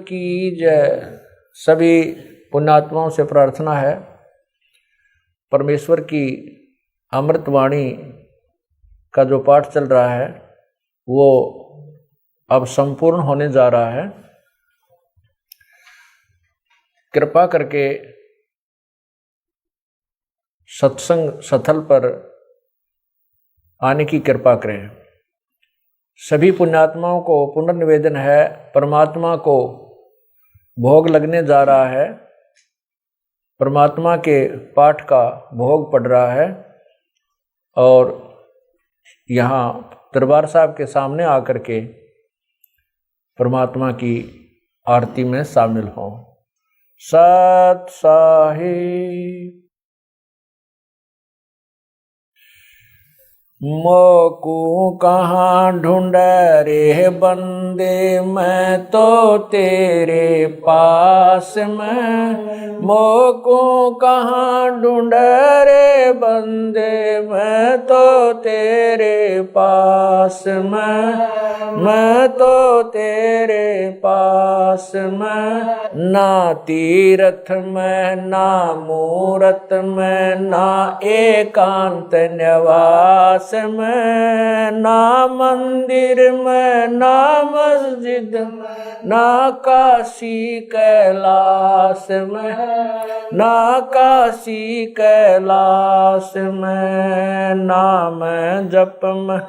की जय। सभी पुण्यात्माओं से प्रार्थना है, परमेश्वर की अमृतवाणी का जो पाठ चल रहा है वो अब संपूर्ण होने जा रहा है। कृपा करके सत्संग स्थल पर आने की कृपा करें। सभी पुण्यात्माओं को पुनर्निवेदन है, परमात्मा को भोग लगने जा रहा है, परमात्मा के पाठ का भोग पड़ रहा है और यहाँ दरबार साहब के सामने आकर के परमात्मा की आरती में शामिल हों। सत साहिब। मोकू कहाँ ढूंढ रे बंदे, मैं तो तेरे पास में। मोकू कहाँ ढूंढ रे बंदे, मैं तो तेरे पास में। मैं तो तेरे पास में। ना तीरथ में ना मूरत में, ना एकांत निवास में, ना मंदिर में ना मस्जिद में, ना काशी कैलाश में, ना काशी कैलाश में। नाम जप में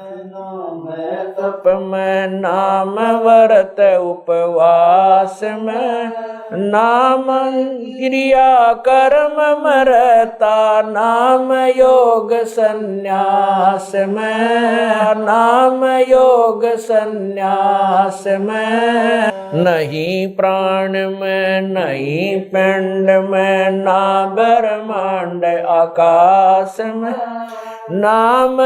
तप में, नाम व्रत उपवास में, नाम क्रिया कर्म मरता, नाम योग संन्यास में, नाम योग संन्यास में। नहीं प्राण में नहीं पिंड में, ना ब्रह्मांड आकाश में, नाम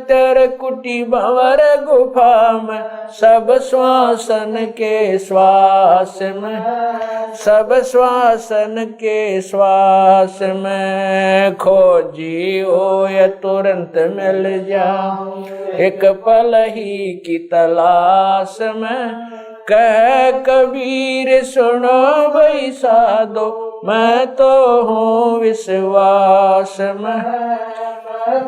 तेरे कुटी भंवर गुफा में, सब श्वासन के श्वास में, सब श्वासन के श्वास में। खोजी हो या तुरंत मिल जाऊं, एक पल ही की तलाश में। कह कबीर सुनो भाई साधो, मैं तो हूँ विश्वास में,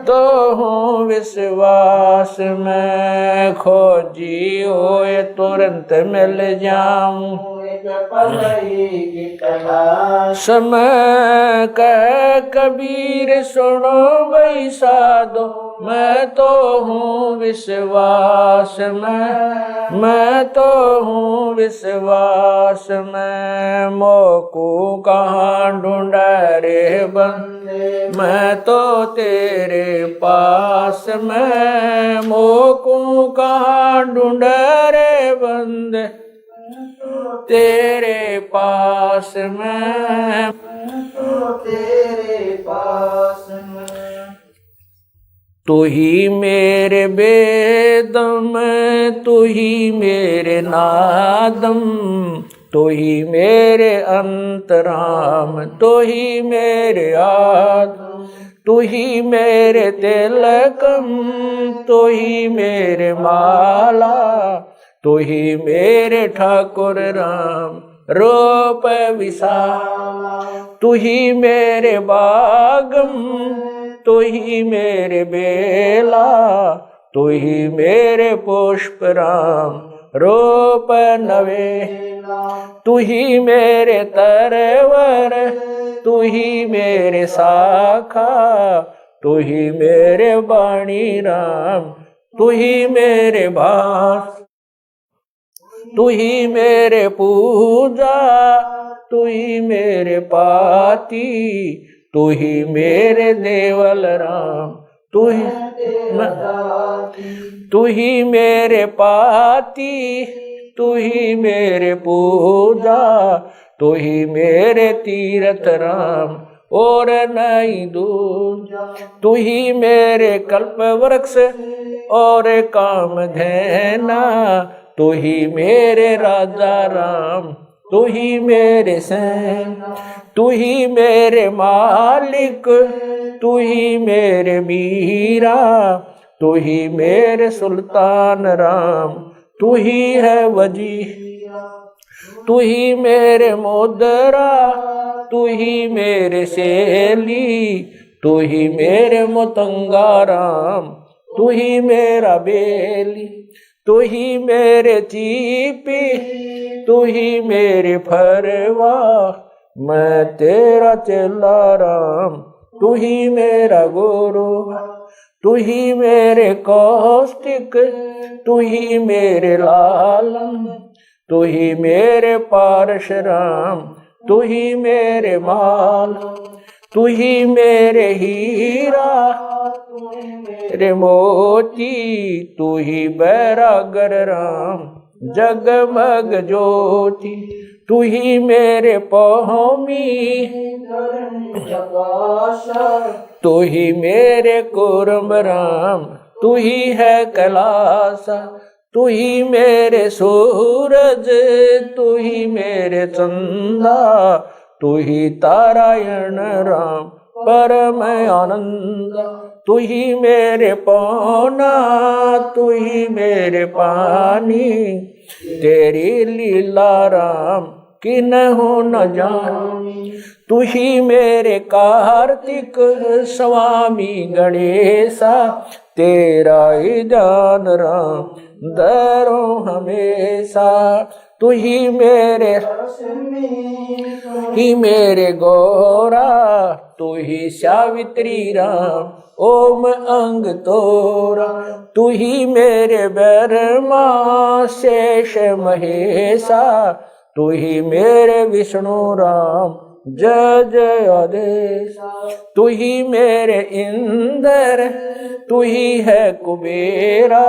तो हूँ विश्वास में। खोजी हो ये तुरंत मिल जाऊं, समय कह कबीर सुनो भाई साधो, मैं तो हूँ विश्वास में, मैं तो हूँ विश्वास में। मोकू कहाँ ढूंढ रे बंदे, मैं तो तेरे पास में। मोकू कहाँ ढूंढ रे बंदे, तेरे पास में, तेरे पास में। तू ही मेरे वेदम, तू ही मेरे नादम, तू ही मेरे अंतराम, तू ही मेरे आदम, तू ही मेरे तिलकम, तू ही मेरे माला, तू ही मेरे ठाकुर राम रूप विशाला। तू ही मेरे बागम, तू ही मेरे बेला, तू ही मेरे पुष्प राम रूप नवेला। तू ही मेरे तरवर, तू ही मेरे शाखा, तू ही मेरे वाणी राम, तू ही मेरे भास, तू ही मेरे पूजा, तू ही मेरे पाती, तू ही मेरे देवल राम, तू ही मेरे पाती, तू ही मेरे पूजा, तू ही मेरे तीरथ राम और नहीं दूजा। तू ही मेरे कल्प वृक्ष और काम धैना, तू ही मेरे राजा राम, तू ही मेरे सैन, तू ही मेरे मालिक, तू ही मेरे मीरा, तू ही मेरे सुल्तान राम, तू ही है वजी, तू ही मेरे मुद्रा, तू ही मेरे सेली, तू ही मेरे मतंगा राम, तू ही मेरा बेली, तू ही मेरे चीपी, तू ही मेरे फरवा, मैं तेरा चेला राम, तू ही मेरा गुरु, तू ही मेरे कौष्टिक, तू ही मेरे लालम, तू ही मेरे पारशुराम, तू ही मेरे माल, तू ही मेरे हीरा, मेरे मोती, तू ही बैरागर राम, जगमग ज्योति, तू ही मेरे पौमी, तू ही मेरे कुर्म राम, तू ही है कैलासा, तू ही मेरे सूरज, तू ही मेरे चंदा, तू ही तारायण राम परम आनंद, तू ही मेरे पौना, तू ही मेरे पानी, तेरी लीला राम किन्हु न जानी, तू ही मेरे कार्तिक स्वामी गणेशा, तेरा ही जान राम दरो हमेशा, तू ही मेरे गौरा, तू ही सावित्री राम ओम अंग तोरा, तू ही मेरे ब्रह्मा शेष महेशा, तू ही मेरे विष्णु राम जय जय आदेश, तू ही मेरे इंद्र, तू ही है कुबेरा,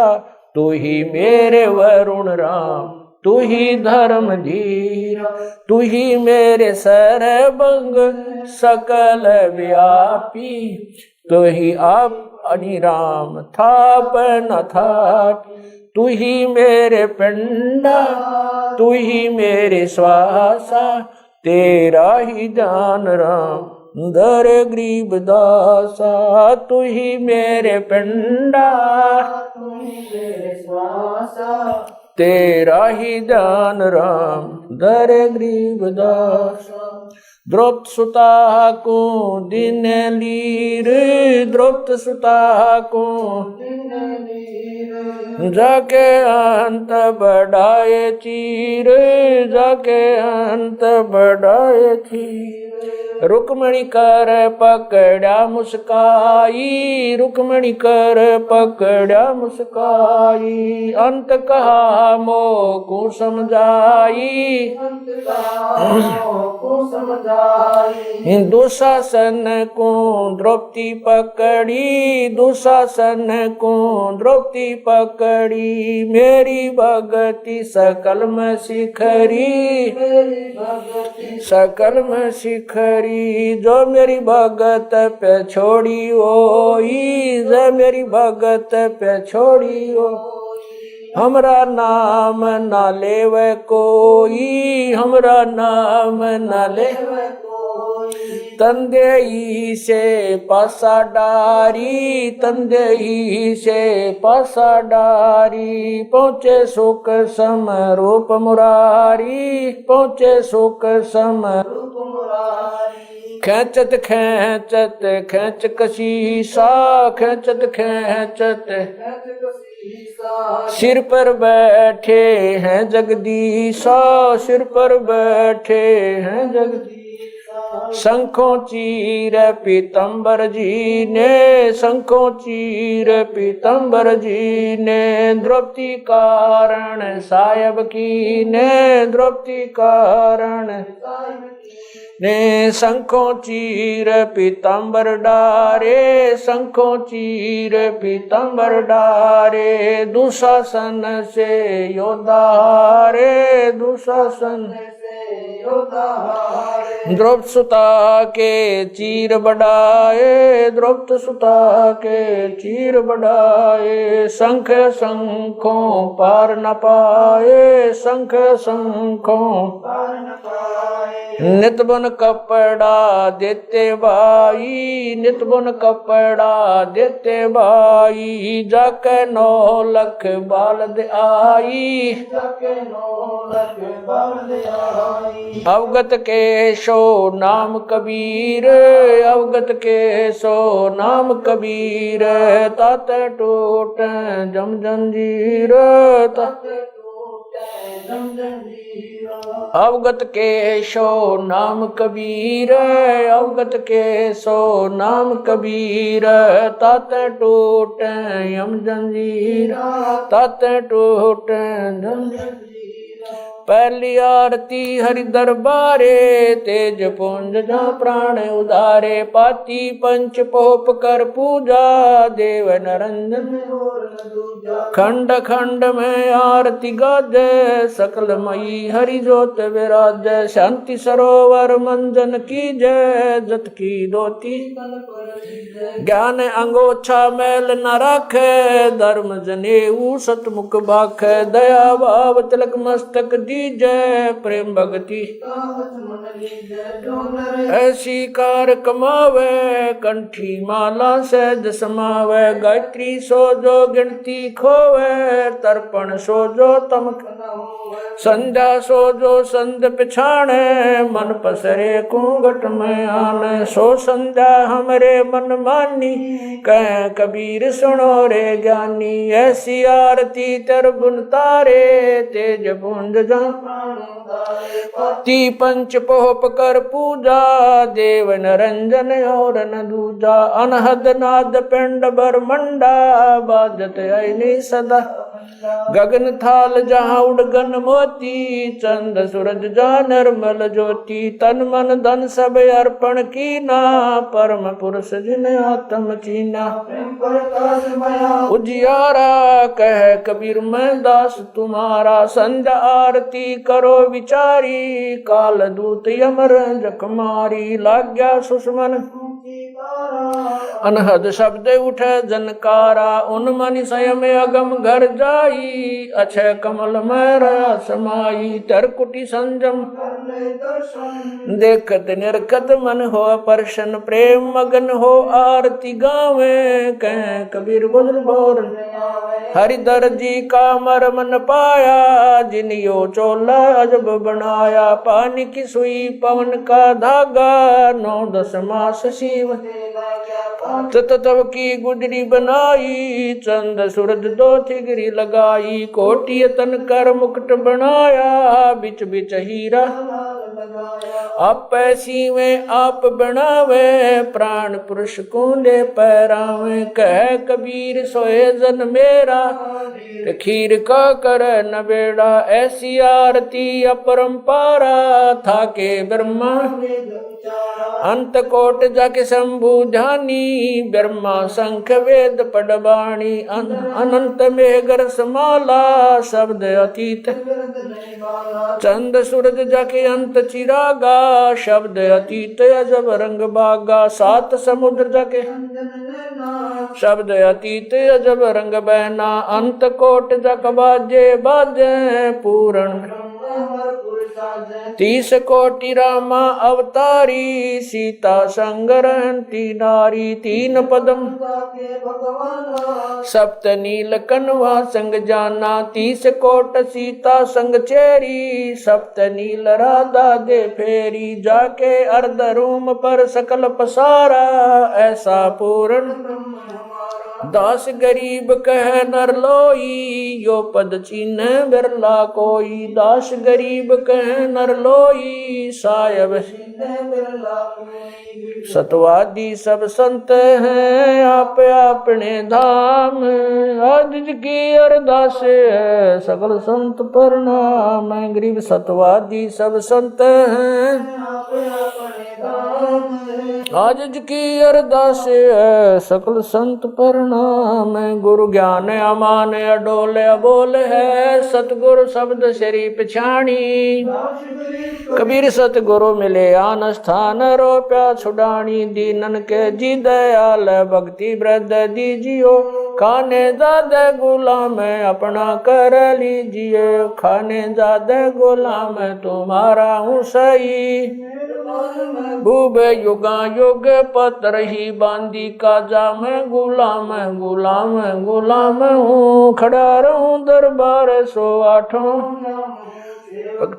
तू ही मेरे वरुण राम, तू ही धर्म धीरा, तू ही मेरे सर्वंग सकल व्यापी, तू ही आप अनिराम थाप न थाप, तू ही मेरे पिंडा, तू ही मेरे श्वासा, तेरा ही जान राम दर गरीब दासा, तू ही मेरे पिंडा, तू ही मेरे श्वासा, तेरा ही जान राम दर गरीब दासा, द्रौपद सुता को दिन लीर, द्रौपद सुता को जाके अंत बढ़ाए चीर, जाके अंत बढ़ाए चीर, रुक्मणी कर पकड़ा मुस्काई, रुक्मणी कर पकड़ा मुस्काई, अंत कहा मोको समझाई, दुशासन को द्रौपदी पकड़ी, दुशासन को द्रौपदी पकड़ी, मेरी भगति सकल में शिखरी, सकल में शिखरी, जो मेरी भगत पे छोड़ी ओई, जो मेरी भगत पे छोड़ी ओ, हमरा नाम ना लेवे कोई, हमरा नाम ना लेवे कोई, तंदेई से पासा डारी, तंदेई से पासा डारी, पहुँचे सुख सम रूप मुरारी, पहुँचे सुख सम रूप मुरारी, खेचत खेचत खेच कशीसा, खेचत खेचत सिर पर बैठे हैं जगदीशा, सिर पर बैठे हैं जगदीशा, शंखों चीर पीतम्बर जी ने, शंखों चीर पीतम्बर जी ने, द्रौपदी कारण सायब की ने, द्रौपदी कारण ने, शंखों चीर पीतम्बर डारे, शंखों चीर पीतम्बर डारे, दुशासन से योद्धा हारे, दुशासन से योद्धा हारे, द्रौपद सुता के चीर बढ़ाए, द्रौपद सुता के चीर बढ़ाए, शंख शंखों पार न पाए, शंख शंखों पार न पाए, नित बुन कपड़ा देते भाई, नित बुन कपड़ा देते भाई, जाके 9 लख बालद आई, अवगत के सो नाम कबीर, अवगत के सो नाम कबीर, तात टूट जम जंजीर, अवगत के सो नाम कबीर, अवगत के सो नाम कबीर, तात टूट यम जंजीर, तात टूट जम जंजीर। पहली आरती हरि दरबारे, तेज पुंज जा प्राण उदारे, पाती पंच पोप कर पूजा, देव नरंजन खंड खंड में आरती गाजे, सकल मई हरि जोत विराज, शांति सरोवर मंजन की जय, जत की दोती ज्ञान अंगोछा मैल न राखे, धर्म जनेऊ सतमुख भाखे, दया भाव तिलक मस्तक जय, प्रेम भक्ति ऐसी कार कमावे, कंठी माला सहज समावे, गायत्री सो जो गिनती खोवे, तर्पण सो जो तम संध्या सो जो संध पिछाणे, मन पसरे कुंगट में आने, सो संध्या हमरे मन मानी, कह कबीर सुनो रे ज्ञानी, ऐसी आरती तर बुन तारे, तेज पुंज जा ती पंच पोप कर पूजा, देव नरंजन और न दूजा, अनहद नाद पिंड ब्रह्मंडा, बाजत ऐनी सदा गगन थाल जहाँ उड़गन मोती, चंद सूरज जा निर्मल ज्योति, तन मन धन सब अर्पण कीना, परम पुरुष जिन आत्म चीना, उजियारा कह कबीर मैं दास तुम्हारा, संध्या आरती करो विचारी, काल दूत यमर जखमारी, लाग्या सुषमन अनहद शब्द उठे जनकारा, उन मनि स्वयं अगम घर जाई, अक्षय कमल में समाई, तरकुटी संजम देखत निरखत मन हो प्रसन्न, प्रेम मगन हो आरती गावे, कह कबीर गुजर बोर हरिदर जी का मरम न पाया, जिन यो चोला अजब बनाया, पानी की सुई पवन का धागा, 9-10 मास शिव तब की गुजरी बनाई, चंद सूरज 2 थिगरी लगाई, कोटि तन कर मुकुट बनाया, बिच बिच हीरा आप ऐसी में आप बनावे, प्राण पुरुष कूले पैरावे, कह कबीर सोए जन मेरा, खीर का कर न बेड़ा, ऐसी आरती अपरंपारा, था के ब्रह्मा अंत कोट जाके शंभु ध्यानी, ब्रह्मा शंख वेद पडबाणी, अनंत मेघर समाला, शब्द अतीत चंद सूरज जाके अंत चिरागा, शब्द अतीत अजब रंग बागा, 7 समुद्र जाके शब्द अतीत अजब रंग बहना, अंत कोट जक बाजे बाजे, पूर्ण 30 कोटि रामा अवतारी, सीता संग रहती नारी, 3 पदम सप्त नील कनवा संग जाना, 30 कोट सीता संग चेरी, सप्त नील राधा दे फेरी, जाके अर्ध रूम पर सकल पसारा, ऐसा पूर्ण 10 गरीब कह नर लोई, यो पद चिन्ह बिरला कोई, 10 गरीब कह नर लोई, सायब सतवादी सब संत हैं, आप अपने धाम, आज की अरदास सकल संत प्रणाम, गरीब सतवादी सब संत हैं, आज की अरदास है सकल संत प्रणाम। गुरु ज्ञान अमान अडोल अबोल है, सतगुरु शब्द श्री पिछाणी। कबीर सतगुरु मिले आन स्थान रोप्या छुडानी। दीनन के जी दयाल भक्ति वृद्ध दीजियो, खाने ज्यादा गुलाम अपना कर लीजिए। खाने ज्यादा गुलाम तुम्हारा हूँ सही, भूब युगा युग पत्र ही बांदी काजा मैं गुलाम गुलाम गुलाम हूँ। खड़ा रहूं दरबार 108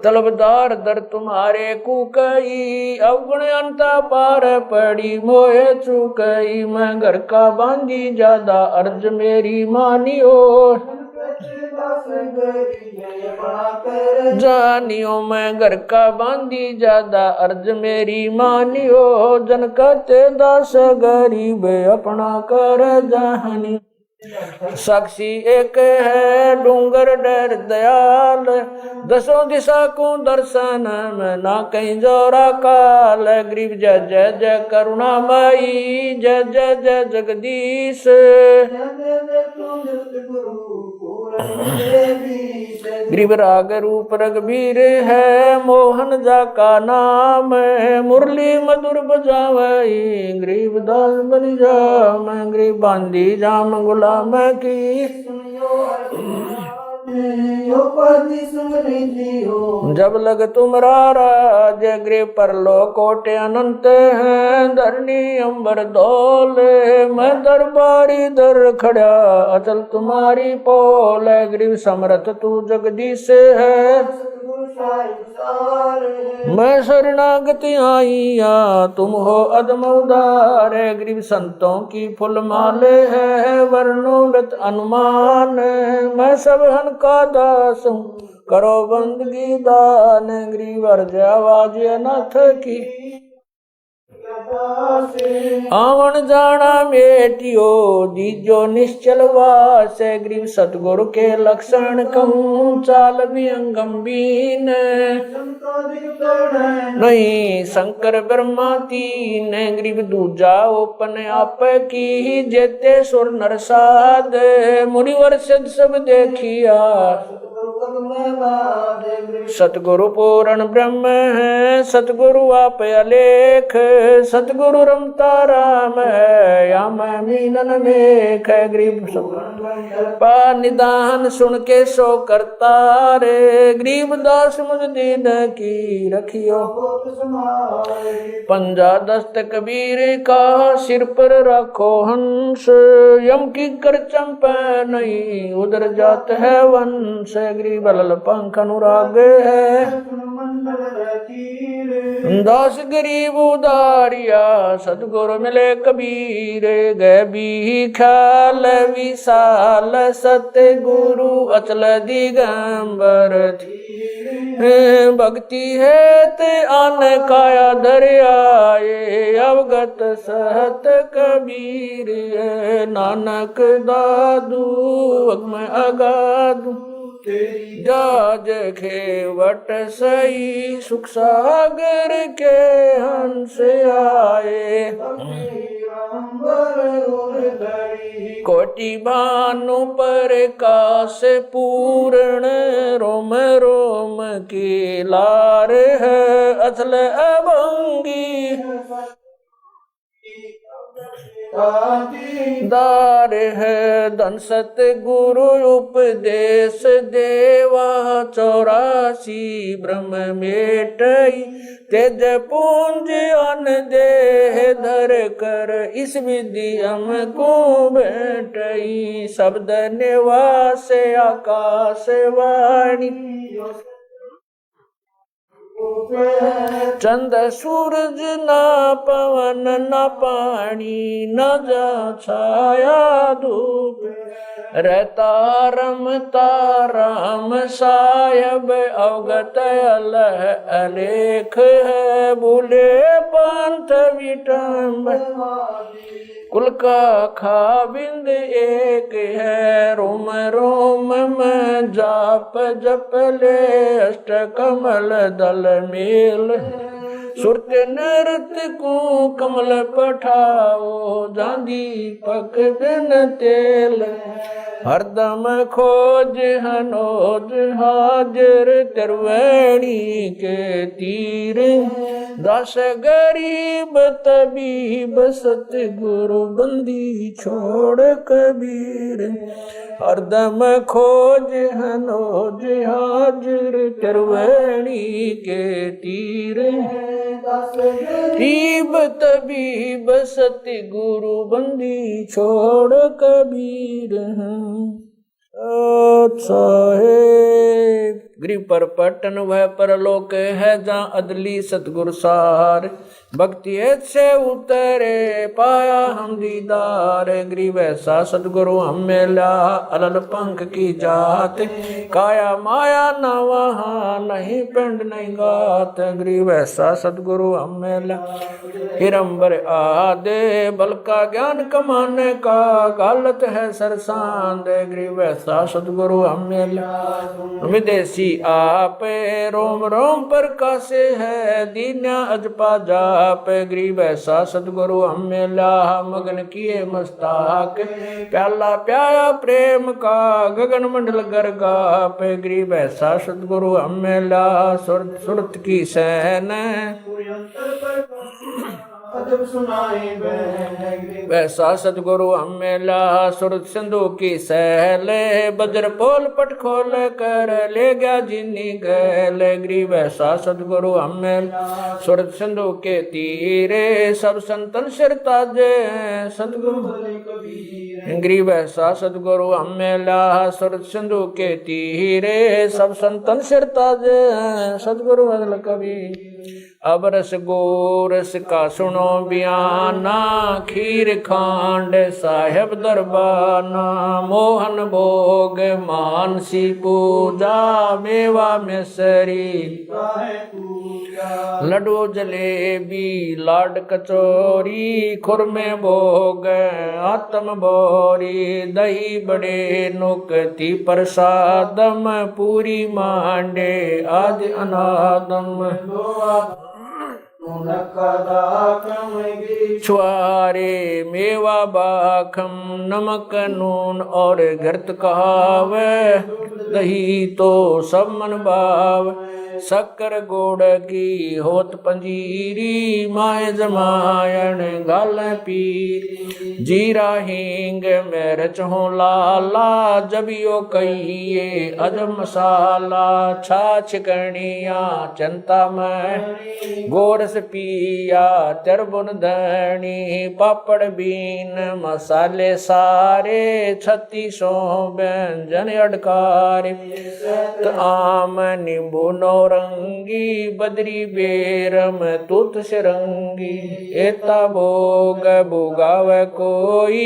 तलबदार दर तुम्हारे कुकई। अवगुण अंता पार पड़ी मोहे चुकई। मैं घर का बांधी ज्यादा अर्ज मेरी मानियो, जानियो मैं घर का बांधी ज्यादा अर्ज मेरी मानियो। जन कहते दास गरीब अपना कर जानी। साक्षी एक है डूंगर डर दयाल, दसों दिशा को दर्शन में ना कहीं जोरा काल। गरीब जय जय जय करुणामयी, जय जय जय जगदीश। गरीब राग रूप रघुबीर है, मोहन जा का नाम। मुरली मधुर बजावई, गरीब दास बन जाम। गरीब बांधी जाम गुलाम की, जब लग तुमरा राज। गृह पर लो कोटे अनंत हैं, धरनी अंबर दौले। मैं दरबारी दर खड़ा अचल तुम्हारी पोल। गृह समर्थ तू जगदीश है, मैं शरणागति आईया तुम हो अदम उदार। गरीब संतों की फुल माले है, वर्णोगत अनुमान। मैं सब हन का दास हूँ करो बंदगी दान। गरीब अर्ज आवाज अनाथ की, आवन जाना बेटियो दीजो निश्चल वास। गरीब सतगुरु के लक्षण कहूँ चाल भी गंभीर। नहीं शंकर ब्रह्मा तीन, गरीब दूजा ओपन आप की। जेते सुर नरसाद मुनिवर सिद्ध सब देखिया। सतगुरु पूर्ण ब्रह्म है, सतगुरु आप अलेख। सतगुरु रमता राम है, या मैं मीनन मेख। गरीब पा निदान सुन के सो करता रे। गरीब दास मुझ दीन की रखियो, पंजा दस्त कबीर का सिर पर रखो हंस। यम की कर चंपा नहीं उधर जात है वंश। गरीब लल पंख अनुराग है, दास गरीब उदारिया। सतगुरु मिले कबीर गए भी ख्याल विशाल। सत्य गुरु अचल दिगंबर भक्ति है ते आन काया दरियाए। अवगत सहत कबीर नानक दादू मैं अगादू। जाज खेवट सही सुख सागर के हंस आए। कोटि भानु पर काश पूर्ण रोम रोम की लार है। अचल अभंगी दार है। धन सत गुरु उपदेश देवा। 84 ब्रह्म मेटई तेज पुंज अन देह धर कर। इस विधि हमको बैठई शब्द निवास आकाश वाणी। चंद सूरज ना पवन न पानी न जा छाया धूप। रहता रमता राम सायब अवगत अलह अलेख है। भूले पंथ विटम्ब कुल का खाबिंद एक है। रोम रोम में जाप जप ले अष्ट कमल दल मेल। सुरत नृत को कमल पठाओ जांदी पक बिन तेल हरदम खोज हनोज हाजर त्रिवेणी के तीर दस गरीब तबीब सतगुरु बंदी छोड़ कबीर हरदम खोज हनोज हाजर त्रिवेणी के तीर गरीब तबीब सतगुरु बंदी छोड़ कबीर साहेब गृह पर पटन वह परलोक है जहाँ अदली सतगुर सार भक्ति से उतरे पाया हम दीदार गृह वैसा सतगुरु हम मिला अलल पंख की जात काया माया न वहाँ नहीं पिंड नहीं गात गृह वैसा सतगुरु हम मिला हिरंबर आदे बल का ज्ञान कमाने का गालत है सरसांद गृह वैसा सतगुरु हम मिला विदेशी आप रोम रोम पर कासे है दीन्या अजपा जाप गरीब ऐसा सतगुरु हम मिला मगन किए मस्ताक प्याला प्याया प्रेम का गगन मंडल गरगाप गरीब ऐसा सतगुरु हम मिला सुरत की सहन वैसा सतगुरु हम मिला सुरत सिंधु की सहले बजर पोल पट खोल कर ले गया जिनी गैल गरीब वैसा सतगुरु हम मिला सुरत सिंधु के तीरे सब संतन सिर ताजे सतगुरु गरीब वैसा सतगुरु हम मिला सुरत सिंधु के तीरे सब संतन सिर ताजे सतगुरु बदल कबीर अब रस गोरस का सुनो बयाना खीर खांड साहेब दरबाना मोहन भोग मानसी पूजा मेवा मिसरी लड्डू जलेबी लाड कचौरी खुरमे भोग आत्म बोरी दही बड़े नुकती प्रसादम पूरी मांडे आदि अनादम छुआरे मेवा बाखम नमक नून और घृत कहाव दही तो सब मन भाव शक्कर गोड़ की होत पंजीरी माए जमायन गाल पीर जीरा हींग मिर्च हो लाला जबियो कहिए अजब मसाला छाछ कणिया चंता में गोरस पिया चरबुन धनी पापड़ बीन मसाले सारे 3600 व्यंजन अडकारे आम नींबू नौरंगी बदरी बेरम तुत सिरंगी एता भोग भोगाव कोई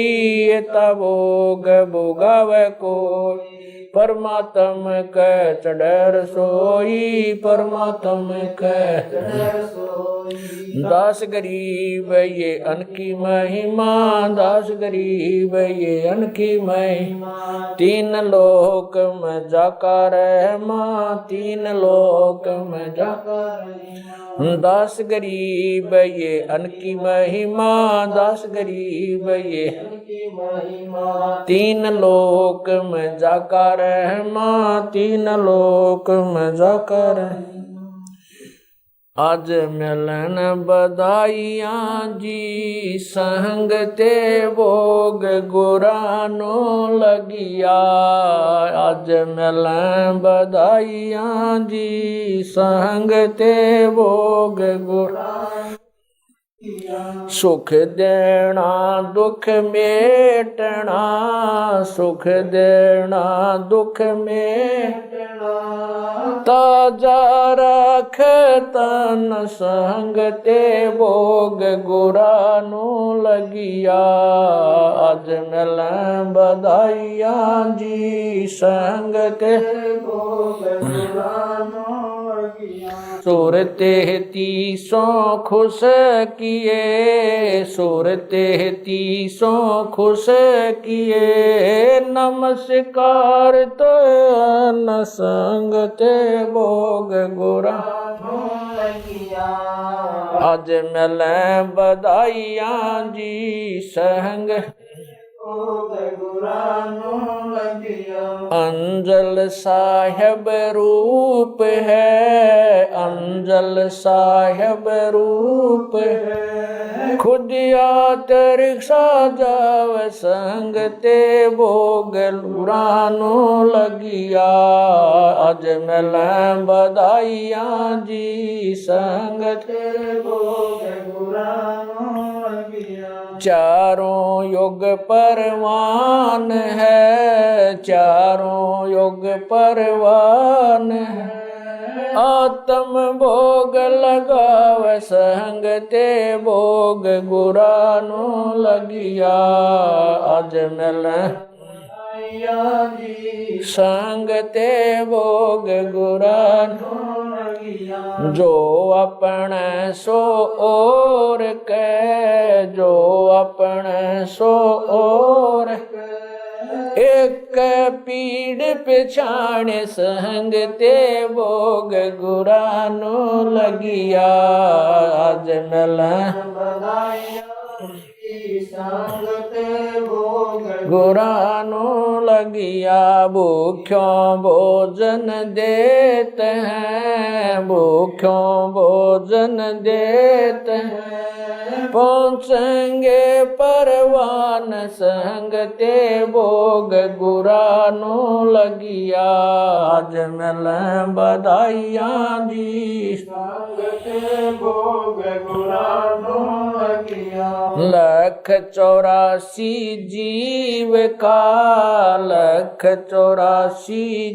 एता भोग भोगाव कोई परमात्म कै चढ़र सोई परमात्म कै दास गरीब ये अनकी महिमा दास गरीब ये अनकी महिमा तीन लोक में जाका रहमा तीन लोक में जाका दास गरीब ये अनकी महिमा दास गरीब ये तीन लोक में जाका रहमा तीन लोक में जाका रहमा आज मिलन बधाइयाँ जी संग ते भोग गुरानो लगिया आज मिलन बधाइयाँ जी संग ते भोग गुरानो सुख देना दुख मेटना सुख देना दुख मेटना ताजा रख तन संग ते भोग गुरानो लगिया आज मिलन बधाइयाँ जी संग ते भोग गुरानो सूरते तीसों खुश किए सूरते तीसों खुश किए नमस्कार तो न संग ते भोग गुरा किया अज मिले बधाइयां जी संग अंजल साहिब रूप है अंजल साहिब रूप है खुदिया रिक्शा जाव संग ते भोग गुरानो लगिया अज मिले बधाइयां जी संग ते भोग गुरानो लगिया चारों युग परवान है चारों युग परवान है आत्म भोग लगाव संग ते भोग गुरानो लगिया अज मिले संग ते भोग गुरानो जो अपने सो और के जो अपने सो और एक पीड़ पिछाण संग ते भोग गुरानो लगिया आज मिले गुरानो लगिया भूख्यों भोजन देते हैं भूख्यों भोजन देते हैं पहुँचेंगे परवान संग ते भोग गुरानो लगिया आज मिले बधाइयां जी संग ते भोग गुरानो लगिया 184 जीव का 184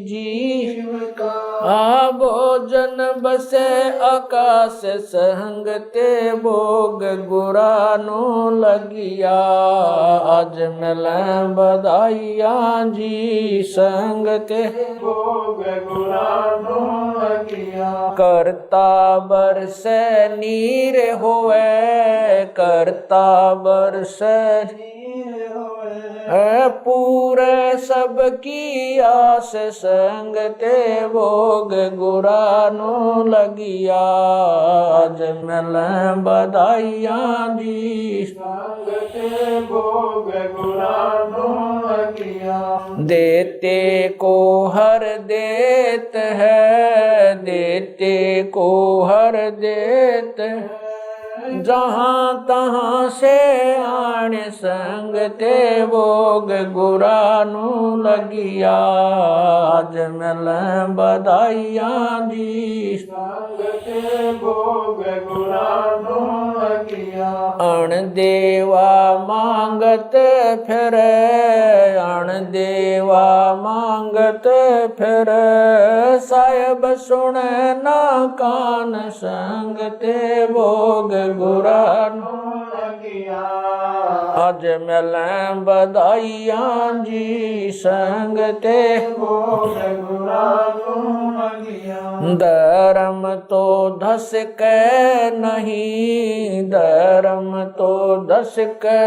जीव का भोजन बसे आकाश संग ते भोग गुरानो लगिया आज मिले बधाइयां जी संग ते भोग गुरानो लगिया करता बरसे नीर होवे करता बरसे पूरे सब की आस संग ते भोग गुरानो लगिया आज मिले बधाइयां जी संग ते भोग गुरानो लगिया देते को हर देत है देते को हर देत है जहाँ तहाँ से आण संग ते भोग गुरानो लगिया आज मिले बधाइयां जी संग ते भोग गुरानो लगिया अण देवा मांगत फिरे अण देवा मांगत फिरे साहिब सुने ना कान संग ते भोग गुरानो लगिया आज मिले बधाइयां जी संग ते भोग गुरानो लगिया धर्म तो धस के नहीं धर्म तो धस के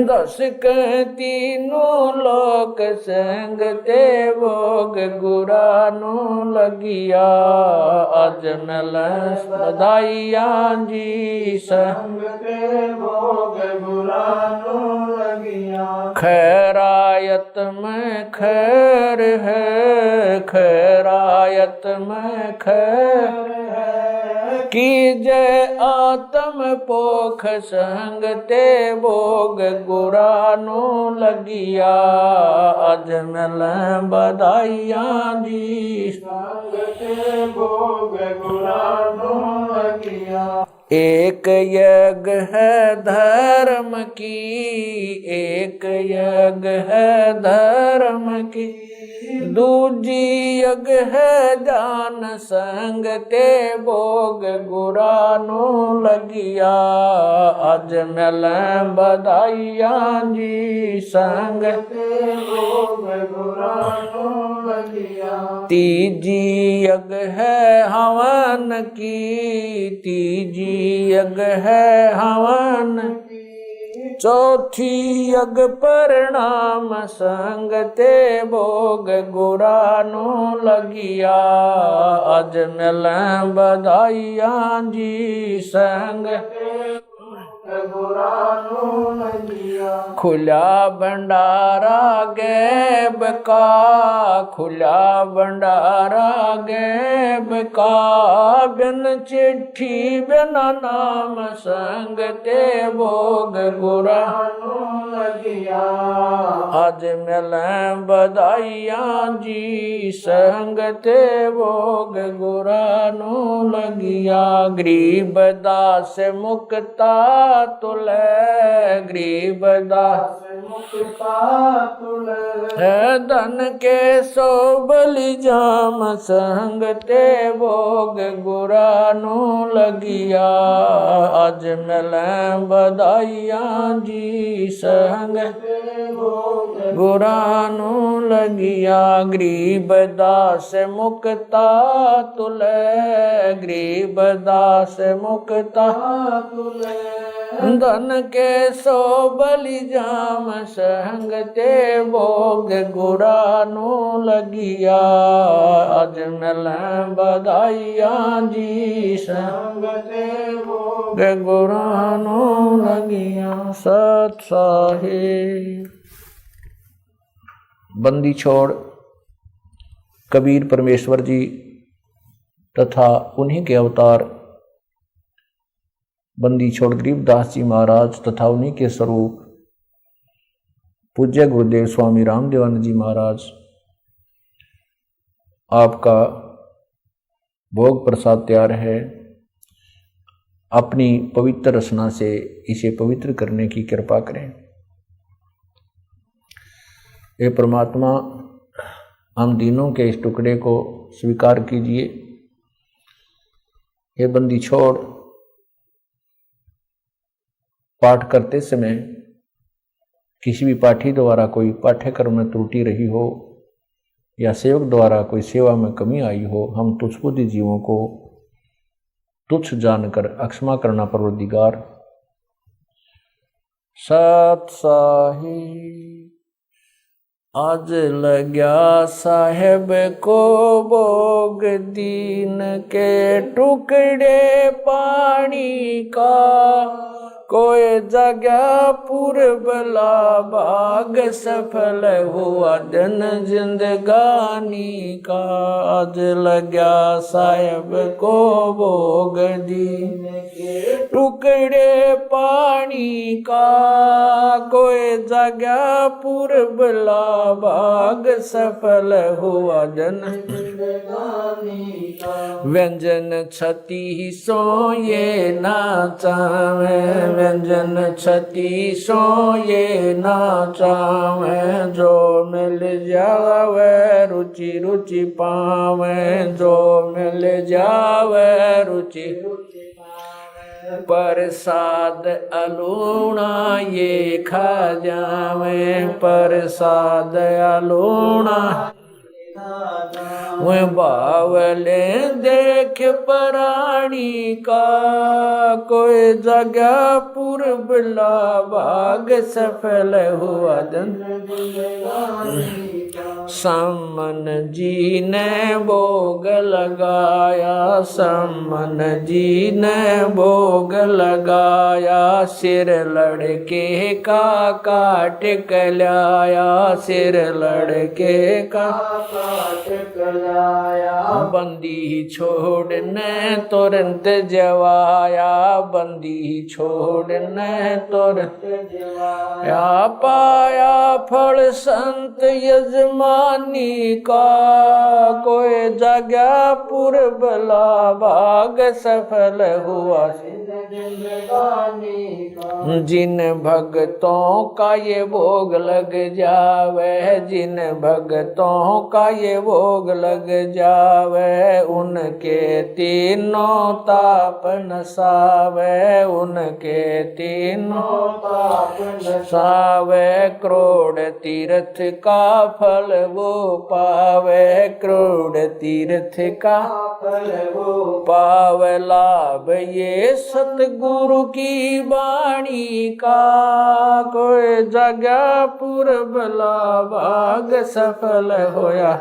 दस के तीनों लोक संग ते भोग गुरानो लगिया आज मिले बधाइयां जी संग ते भोग गुरानो लगिया खैरायत में खैर है खैरायत में खैर है कीजय आत्म पोख संग ते भोग गुरानो लगिया आज मिले बधाइयां जी संग ते भोग गुरानो लगिया एक यज्ञ है धर्म की एक यज्ञ है धर्म की दूजी यज्ञ है जान संग ते भोग गुरानो लगिया आज मिले बधाइयां जी संग ते भोग गुरानो लगिया तीजी यज्ञ है हवन की तीजी यज्ञ है हवन चौथी यज्ञ परिणाम संग ते भोग गुरानो लगिया अज मिल बधाइया जी संग खुला भंडारा गैब का खुला भंडारा गैब का बिन चिट्ठी बिन नाम संग ते भोग गुरानो लगिया आज मिल बधाइया जी संग ते भोग गुरानो लगिया गरीब दास मुक्ता तुले गरीब दास मुक्ता तुले धन के सो बलि जाम संग ते भोग गुरानो लगिया आज मिल बधाइया जी संग गुरानो लगिया गरीब दास मुक्ता तुले गरीब दास मुक्ता तुले धन के सो बलि जाम संग ते भोग गुरानो लगिया आज मिल बधाइया जी संग ते भोग गुरानो लगिया। सत साहिब। बंदी छोड़ कबीर परमेश्वर जी तथा उन्हीं के अवतार बंदी छोड़ गरीबदास जी महाराज तथा उन्हीं के स्वरूप पूज्य गुरुदेव स्वामी रामदेवानंद जी महाराज आपका भोग प्रसाद तैयार है। अपनी पवित्र रचना से इसे पवित्र करने की कृपा करें। हे परमात्मा हम दीनों के इस टुकड़े को स्वीकार कीजिए। हे बंदी छोड़ पाठ करते समय किसी भी पाठी द्वारा कोई पाठ्यक्रम में त्रुटि रही हो या सेवक द्वारा कोई सेवा में कमी आई हो, हम तुच्छबुद्धि जीवों को तुच्छ जानकर अक्षमा करना परवरदिगार। सत साहिब। आज लग्या साहेब को भोग दीन के टुकड़े पानी का कोई जगह पूर्वला भाग सफल हुआ दिन जिंदगानी का। आज लग्या साहेब को भोग दीन के टुकड़े पानी का कोई जगह पूर्वला भाग सफल हुआ दिन जिंदगानी का। व्यंजन छती सो ये नाचावे व्यंजन छती सो ये नाचावे जो मिल जावे रुचि रुचि पावे जो मिल जावे रुचि प्रसाद अलूणा ये खा जावे प्रसाद अलूणा वह बावले देख प्राणी का कोई जगह पूर्वला भाग सफल हुआ दिन। सामन जी ने भोग लगाया सामन जी ने भोग लगाया सिर लड़के का काट कलाया सिर लड़के का बंदी छोड़ने तुरंत जवाया बंदी छोड़ने तुरंत जवाया पाया फल संत यजमानी का कोई जगह पूर्वला भाग सफल हुआ जिन भक्तों का ये भोग लग जावे जिन भक्तों का ये भोग लग जावे उनके तीनों ताप नसावे उनके तीनों ताप नसावे करोड़ तीर्थ का फल वो पावे, करोड़ तीर्थ का फल वो पावे लाभ, ये सतगुरु की वाणी का। कोई जगह पुरबला भाग सफल होया,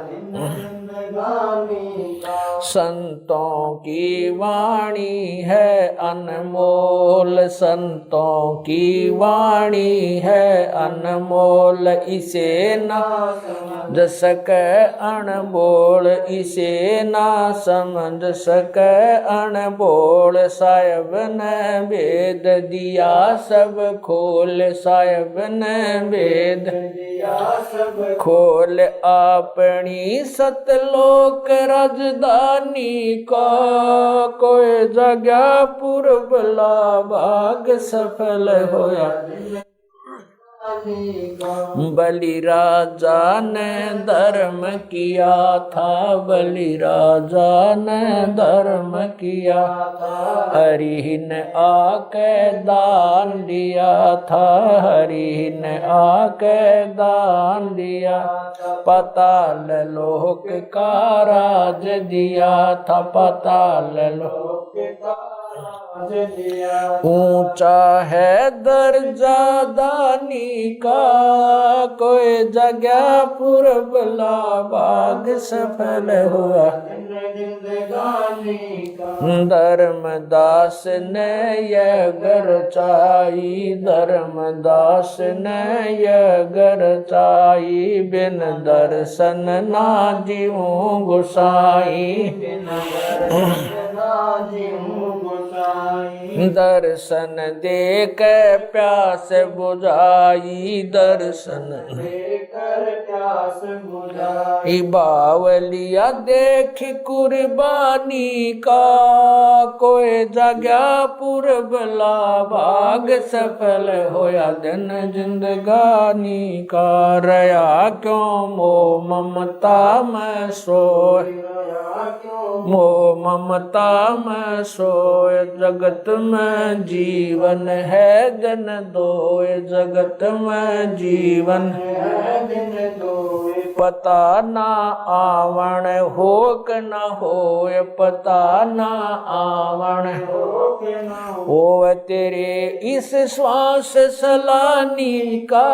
संतों की वाणी है अनमोल, संतों की वाणी है अनमोल, इसे ना समझ सके अनबोल, इसे ना समझ सके अनबोल। साहिब ने भेद दिया सब खोल, साहिब ने भेद दिया सब खोल, अपनी सतलोक राजधानी का। कोई जगह पुरबला भाग सफल होया, बलि राजा ने धर्म किया था, बलि राजा ने धर्म किया था, हरि ने आके दान दिया था, हरि ने आके दान दिया। पाताल लोक का राज दिया था, पाताल लोक का ऊंचा है दर्जा दानी का। कोई जगह पुरबला भाग सफल हुआ, धर्मदास ने यह गरचाई, धर्मदास ने यह गरचाई, बिन दर्शन ना जीऊं गोसाई, दर्शन देख प्यास बुझाई, दर्शन देकर प्यास बुझाई। बावलिया देख कुर्बानी का, कोई जगह पुरबला भाग सफल होया, दिन जिंदगानी का। रया क्यों मोह ममता में सोए, मोह ममता में सोए, जगत में जीवन है दिन दोए, जगत में जीवन है दिन दोए। पता ना आवण हो क न होए, पता ना आवण हो क न होए, तेरे इस श्वास सलानी का।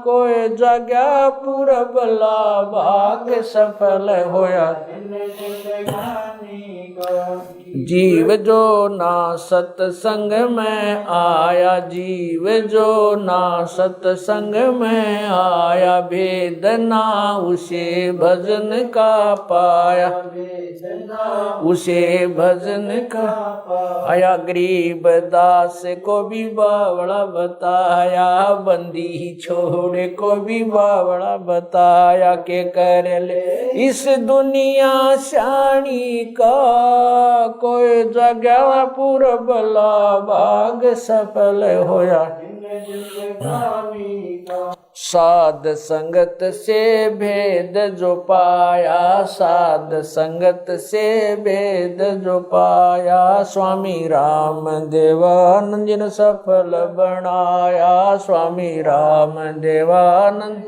कोई जगह पुरबला भाग सफल होया, जीव जो ना सत्संग में आया, जीव जो ना सत्संग में आया, भेद ना उसे भजन का पाया, उसे भजन का पाया। गरीब दास को भी बावड़ा बताया, बंदी छोड़े को भी बावड़ा बताया, के कर ले इस दुनिया शानी का। कोई जगह पुरबला भाग सफल होया, साध संगत से भेद जो पाया, साध संगत से भेद जो पाया। स्वामी राम देवानंद जिन सफल बनाया, स्वामी राम देवानंद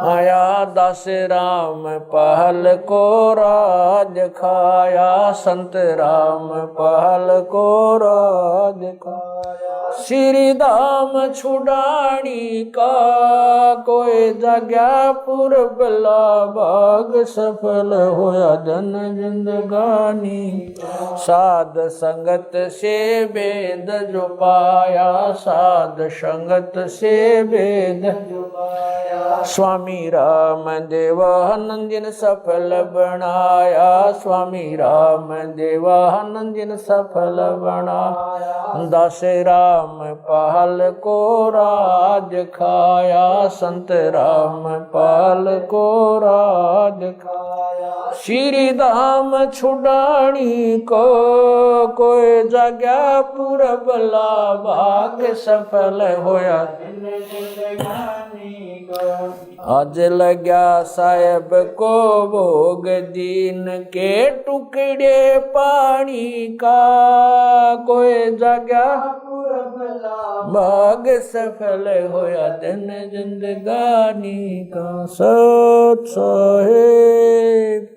आया। दास राम पहल को राज खाया, संत राम पहल को राज खाया। श्री धाम छुड़ानी का, कोई जगह पुरबला भाग सफल होया, जन जिंदगानी। साध संगत से भेद जो पाया, साध संगत से भेद जो पाया। स्वामी राम देवानंद जिन सफल बनाया, स्वामी राम देवानंद जिन सफल बनाया। दास राम पहल को राज खाया, संत राम पहल को राज खाया। श्री धाम छुड़ानी को, कोई जगह पुरबला भाग सफल होया। आज लग्या साहेब को भोग दीन के टुकड़े पानी का, कोई जगह पुरबला भाग सफल होया दिन जिंदगानी का। सत साहिब।